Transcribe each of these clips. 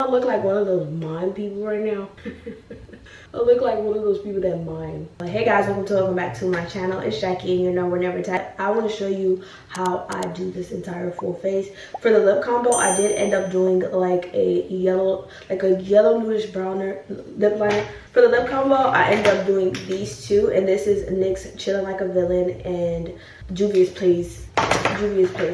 I look like one of those mime people right now. I look like one of those people that mime. Hey guys, welcome back to my channel. It's Jackie and your number never type. I want to show you how I do this entire full face. For the lip combo, I did end up doing like a yellow nudish browner lip liner. For the lip combo, I ended up doing these two, and this is NYX Chillin' Like a Villain and Juvia's Place.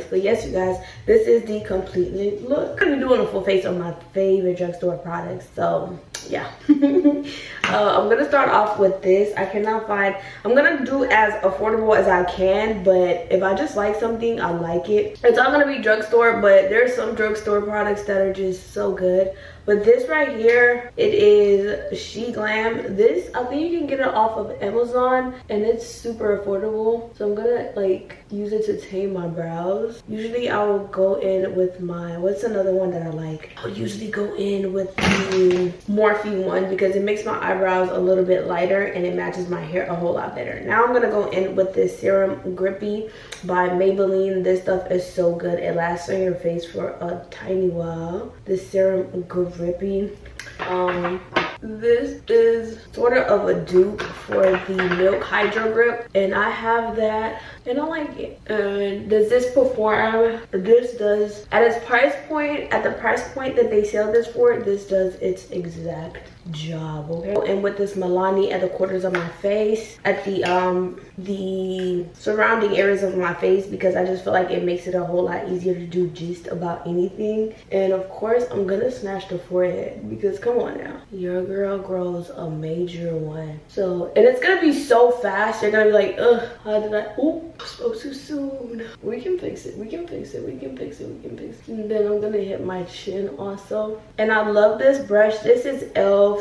But yes, you guys, this is the completely look. I'm gonna be doing a full face on my favorite drugstore products, so yeah. I'm gonna start off with this. I'm gonna do as affordable as I can, but if I just like something, I like it. It's all gonna be drugstore, but there's some drugstore products that are just so good. But this right here, it is She Glam. This, I think you can get it off of Amazon, and it's super affordable. So I'm gonna like use it to tame my brows. Usually I will go in with my, what's another one that I like? I'll usually go in with the Morphe one because it makes my eyebrows a little bit lighter and it matches my hair a whole lot better. Now I'm gonna go in with this Serum Grippy by Maybelline. This stuff is so good. It lasts on your face for a tiny while. This Serum Grippy. This is sort of a dupe for the Milk Hydro Grip, and I have that and I like it. And does this perform? This does at its price point, at the price point that they sell this for, this does its exact job. Okay, and with this Milani at the corners of my face, at the surrounding areas of my face, because I just feel like it makes it a whole lot easier to do just about anything. And of course I'm gonna snatch the forehead because come on now, your girl grows a major one. So, and it's gonna be so fast, you're gonna be like, ugh, how did I, oh, I spoke too soon. We can fix it, we can fix it, we can fix it, we can fix it. And then I'm gonna hit my chin also. And I love this brush. This is e.l.f.'s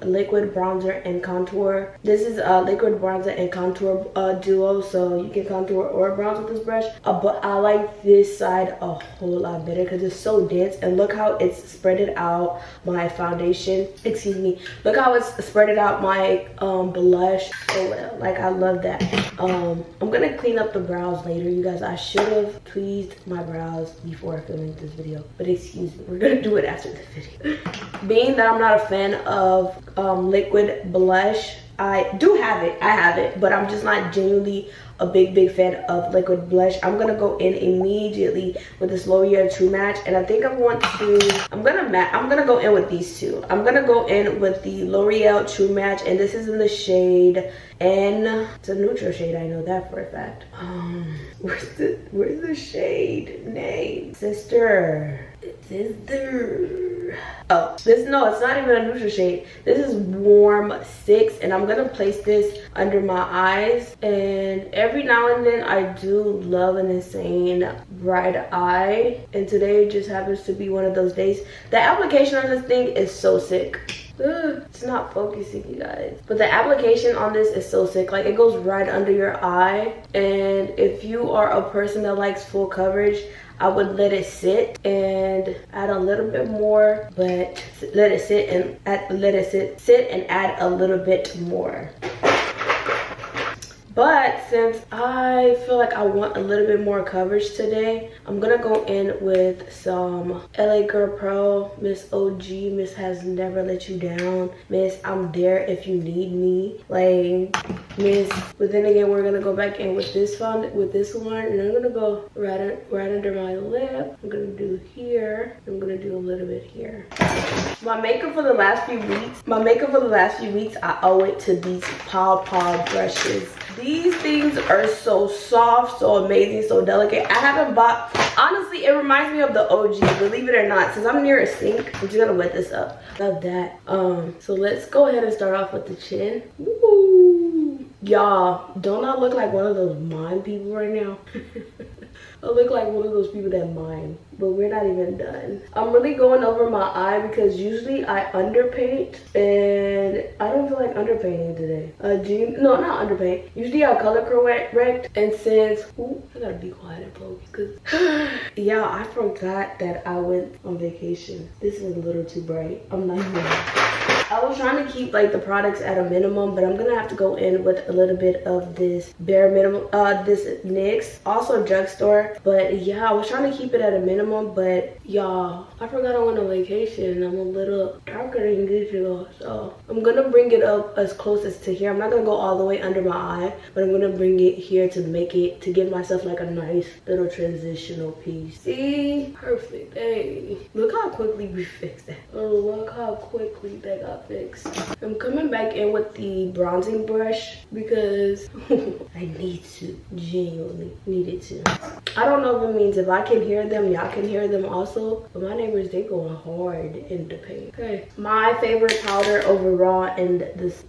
liquid bronzer and contour. This is a liquid bronzer and contour duo, so you can contour or bronze with this brush. But I like this side a whole lot better because it's so dense. And look how it's spreaded out my foundation. Excuse me. Look how it's spreaded out my blush so well. Like, I love that. I'm gonna clean up the brows later, you guys. I should have tweezed my brows before filming this video, but excuse me, we're gonna do it after the video. Being that I'm not a fan of liquid blush, I have it, but I'm just not genuinely a big fan of liquid blush. I'm gonna go in immediately with this L'Oreal True Match, and I think I'm gonna go in with these two. I'm gonna go in with the L'Oreal True Match, and this is in the shade N. It's a neutral shade, I know that for a fact. Where's the shade name? Sister. Oh, no, it's not even a neutral shade. This is Warm 6, and I'm gonna place this under my eyes. And every now and then I do love an insane bright eye, and today just happens to be one of those days. The application on this thing is so sick. It's not focusing, you guys, but the application on this is so sick. Like, it goes right under your eye, and if you are a person that likes full coverage, I would let it sit and add a little bit more, but let it sit and add a little bit more. But since I feel like I want a little bit more coverage today, I'm gonna go in with some LA Girl Pro, Miss OG, Miss Has Never Let You Down, Miss I'm There If You Need Me, like Miss. But then again, we're gonna go back in with this one, and I'm gonna go right under my lip. I'm gonna do here. I'm gonna do a little bit here. My makeup for the last few weeks, I owe it to these Paw Paw brushes. These things are so soft, so amazing, so delicate. I haven't bought, honestly, it reminds me of the OG, believe it or not. Since I'm near a sink, I'm just gonna wet this up. Love that. So let's go ahead and start off with the chin. Woo! Y'all, don't I look like one of those mime people right now? I look like one of those people that mime, but we're not even done. I'm really going over my eye because usually I underpaint, and I don't feel like underpainting today. No, not underpaint. Usually I color correct, and since, ooh, I gotta be quiet and focus because, yeah, I forgot that I went on vacation. This is a little too bright. I'm not even. I was trying to keep like the products at a minimum, but I'm gonna have to go in with a little bit of this bare minimum, this NYX, also drugstore. But yeah, I was trying to keep it at a minimum minimum, but y'all, I forgot I went on vacation. I'm a little darker than usual, so I'm gonna bring it up as close as to here. I'm not gonna go all the way under my eye, but I'm gonna bring it here to make it, to give myself like a nice little transitional piece. See? Perfect. Hey, look how quickly we fixed that. Oh, look how quickly that got fixed. I'm coming back in with the bronzing brush because I need to, genuinely needed to. I don't know if it means if I can hear them, y'all can hear them also, but my neighbors, they going hard in the paint. Okay, my favorite powder overall, and this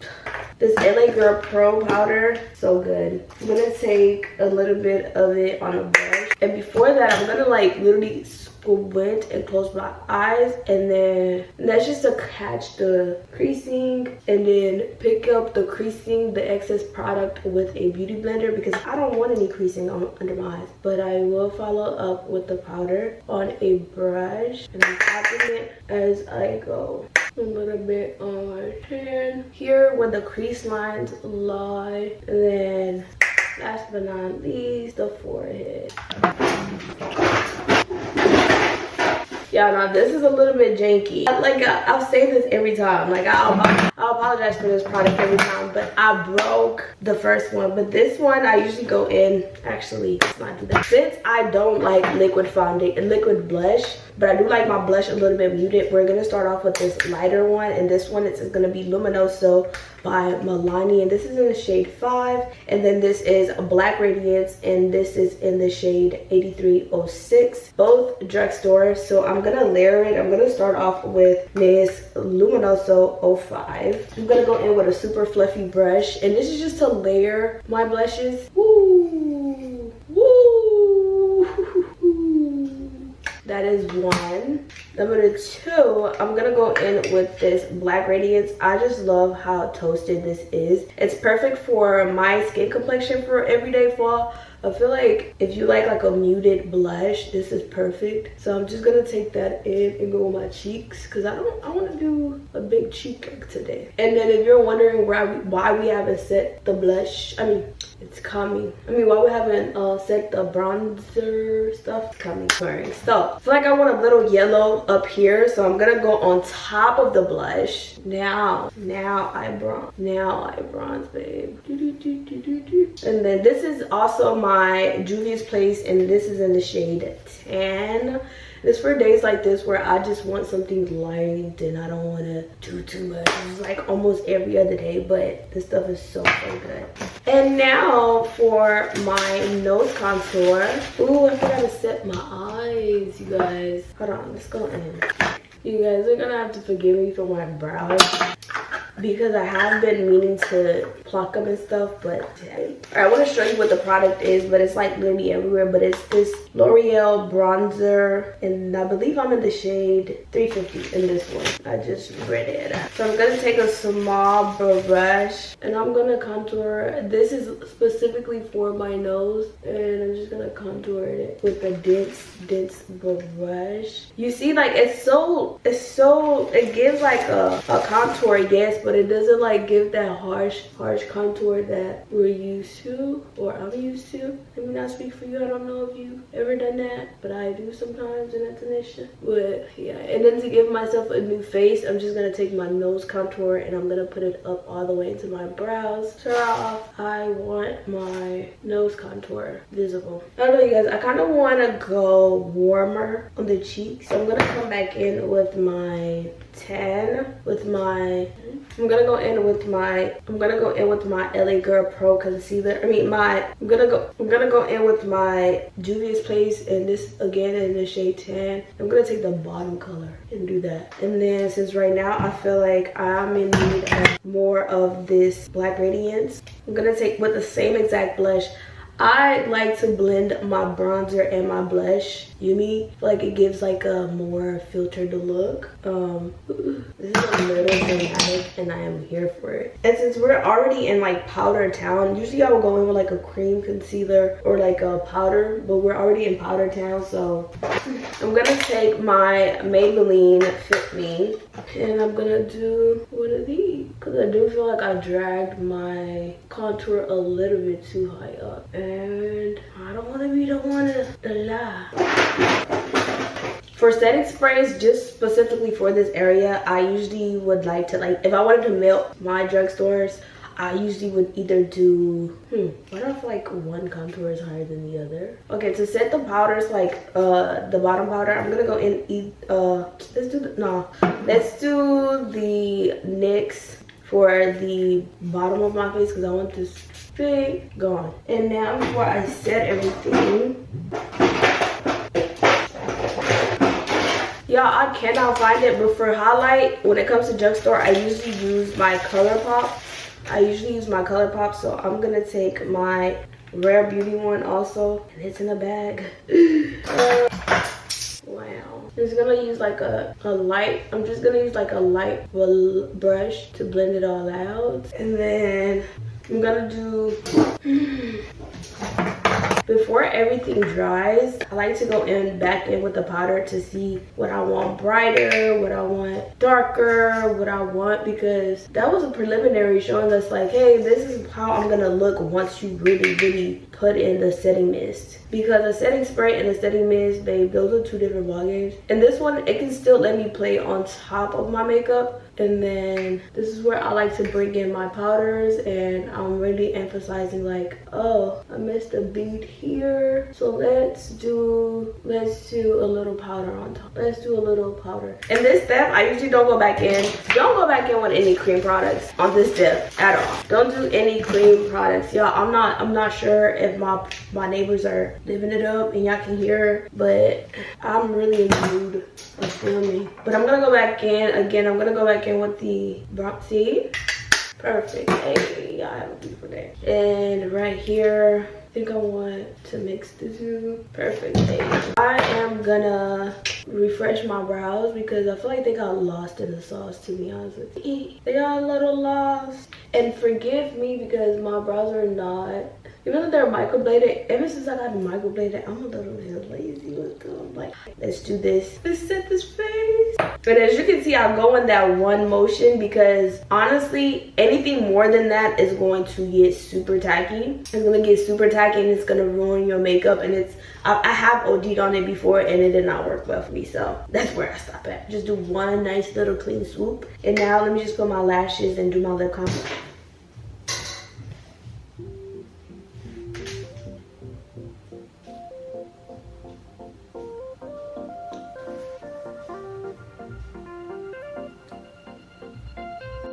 LA Girl Pro powder, so good. I'm gonna take a little bit of it on a brush, and before that I'm gonna like literally squint and close my eyes, and then that's just to catch the creasing, and then pick up the creasing, the excess product with a beauty blender, because I don't want any creasing under my eyes. But I will follow up with the powder on a brush, and I'm tapping it as I go. A little bit on my chin here where the crease lines lie, and then last but not least, the forehead. Yeah, now this is a little bit janky. Like I'll say this every time. Like I'll apologize for this product every time, but I broke the first one. But this one I usually go in. Actually, let's not do that. Since I don't like liquid foundation, liquid blush, but I do like my blush a little bit muted, we're gonna start off with this lighter one, and this one it's gonna be Luminoso by Milani, and this is in the shade 5, and then this is Black Radiance, and this is in the shade 8306, both drugstore. So I'm gonna layer it. I'm gonna start off with this Luminoso 05. I'm gonna go in with a super fluffy brush, and this is just to layer my blushes. Woo! Woo! That is one. Number 2, I'm gonna go in with this Black Radiance. I just love how toasted this is. It's perfect for my skin complexion for everyday fall. I feel like if you like a muted blush, this is perfect. So I'm just gonna take that in and go on my cheeks, because I want to do a big cheek look today. And then if you're wondering why we haven't set the blush, I mean, it's coming. I mean, why we haven't set the bronzer stuff, it's coming. Sorry. So I feel like I want a little yellow up here, so I'm gonna go on top of the blush. Now I bronze, babe. And then this is also my Juvia's Place, and this is in the shade 10. It's for days like this where I just want something light and I don't want to do too much. It's like almost every other day, but this stuff is so good. And now for my nose contour. Ooh, I forgot to set my eyes, you guys. Hold on, let's go in. You guys are gonna have to forgive me for my brows, because I have been meaning to pluck them and stuff, but yeah. I want to show you what the product is, but it's like literally everywhere. But it's this L'Oreal bronzer, and I believe I'm in the shade 350 in this one. I just read it. So I'm gonna take a small brush and I'm gonna contour. This is specifically for my nose, and I'm just gonna contour it with a dense brush. You see, like it gives like a contour, yes, but it doesn't like give that harsh contour that we're used to, or I'm used to. Let me not speak for you. I don't know if you've ever done that, but I do sometimes, and that's an issue. But yeah, and then to give myself a new face, I'm just gonna take my nose contour and I'm gonna put it up all the way into my brows. Start off, I want my nose contour visible. I don't know, you guys, I kind of want to go warmer on the cheeks, so I'm gonna come back in with my 10 with my I'm gonna go in with my LA Girl Pro concealer. I'm gonna go in with my Juvia's Place, and this again in the shade 10. I'm gonna take the bottom color and do that. And then since right now I feel like I'm in need of more of this Black Radiance, I'm gonna take with the same exact blush. I like to blend my bronzer and my blush. You mean like it gives like a more filtered look. This is a little dramatic and I am here for it. And since we're already in like powder town, usually I would go in with like a cream concealer or like a powder, but we're already in powder town, so I'm gonna take my Maybelline Fit Me and I'm gonna do one of these, because I do feel like I dragged my contour a little bit too high up, and I don't want to be the one to lie. For setting sprays, just specifically for this area, I usually would like to, like, if I wanted to melt my drugstores, I usually would either do, what if like one contour is higher than the other? Okay, to set the powders, like the bottom powder, I'm gonna go in, let's do the NYX for the bottom of my face because I want this big gone. And now before I set everything, y'all, I cannot find it, but for highlight, when it comes to drugstore, I usually use my ColourPop. So I'm gonna take my Rare Beauty one also, and it's in a bag. Wow. I'm just gonna use like a light brush to blend it all out. And then I'm gonna do, before everything dries, I like to go back in with the powder to see what I want brighter, what I want darker, what I want, because that was a preliminary showing us like, hey, this is how I'm gonna look once you really put in the setting mist. Because a setting spray and a setting mist, babe, those are two different ballgames. And this one, it can still let me play on top of my makeup. And then this is where I like to bring in my powders, and I'm really emphasizing like, oh, I missed a bead here, so let's do a little powder on top. Let's do a little powder. In this step, I usually don't go back in with any cream products on this step at all. Don't do any cream products, y'all. I'm not sure if my neighbors are living it up and y'all can hear, but I'm really in the mood of filming. But I'm gonna go back in again. I'm gonna go back in with the bronzy. Perfect. Hey, I have a beautiful day. And right here, I think I want to mix the two. Perfect. Hey. I am gonna refresh my brows because I feel like they got lost in the sauce, to be honest with you. They got a little lost. And forgive me because my brows are not, even though they're microbladed, ever since I got microbladed, I'm a little bit lazy with them. Like, let's do this. Let's set this face. But as you can see, I'll go in that one motion because honestly, anything more than that is going to get super tacky. It's gonna get super tacky and it's gonna ruin your makeup. And I have OD'd on it before and it did not work well for me. So that's where I stop at. Just do one nice little clean swoop. And now let me just put my lashes and do my lip combo.